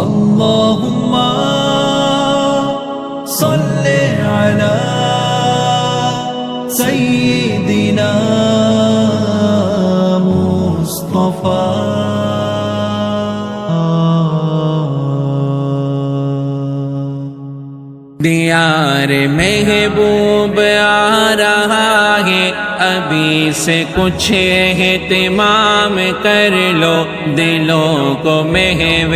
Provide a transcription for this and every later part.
اللهم صل على سيدنا مصطفى دیار محبوب آ رہا ہے، ابھی سے کچھ اہتمام کر لو، دلوں کو محو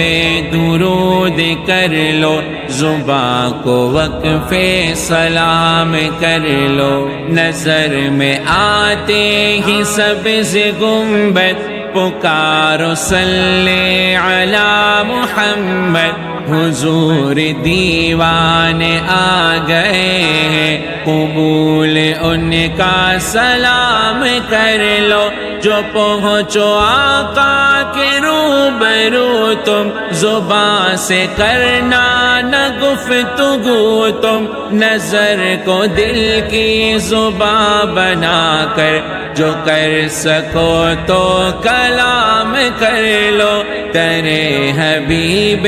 درود کر لو، زباں کو وقف سلام کر لو۔ نظر میں آتے ہی سبز گنبد، پکارو صلی علی محمد، حضور دیوانے آ گئے ہیں، قبول ان کا سلام کر لو۔ جو پہنچو آقا کے روبرو تم، زبان سے کرنا نہ گفتگو تم، نظر کو دل کی زبان بنا کر جو کر سکو تو کلام کر لو۔ تیرے حبیب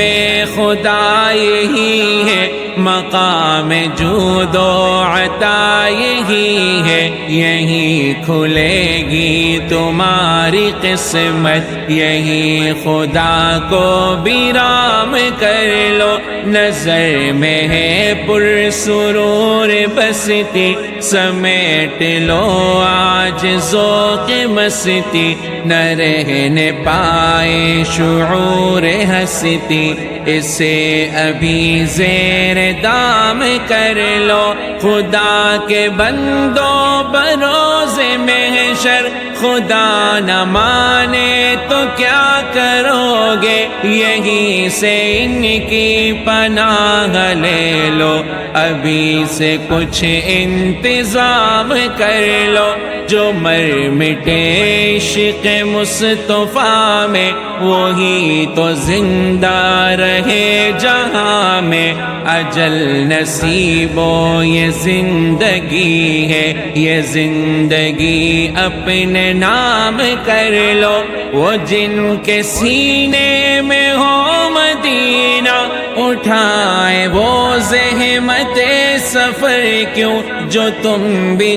خدا یہی ہے، مقام جود و عطا یہی ہے، یہی کھلے گی تمہاری قسمت، یہی خدا کو بھی رام کر لو۔ نظر میں ہے پر سرور بستی، سمیٹ لو آج ذوق مستی، نہ رہنے پائے شعور ہستی، اسے ابھی زیر دام کر لو۔ خدا کے بندوں بروز محشر، خدا نہ مانے تو کیا کرو گے، یہیں سے ان کی پناہ لے لو، ابھی سے کچھ انتظام کر لو۔ جو مر مٹے عشق مصطفیٰ میں، وہی تو زندہ رہے جہاں میں، اجل نصیب و یہ زندگی ہے، یہ زندگی اپنے نام کر لو۔ وہ جن کے سینے میں ہو مدینہ، اٹھائے وہ زحمت سفر کیوں، جو تم بھی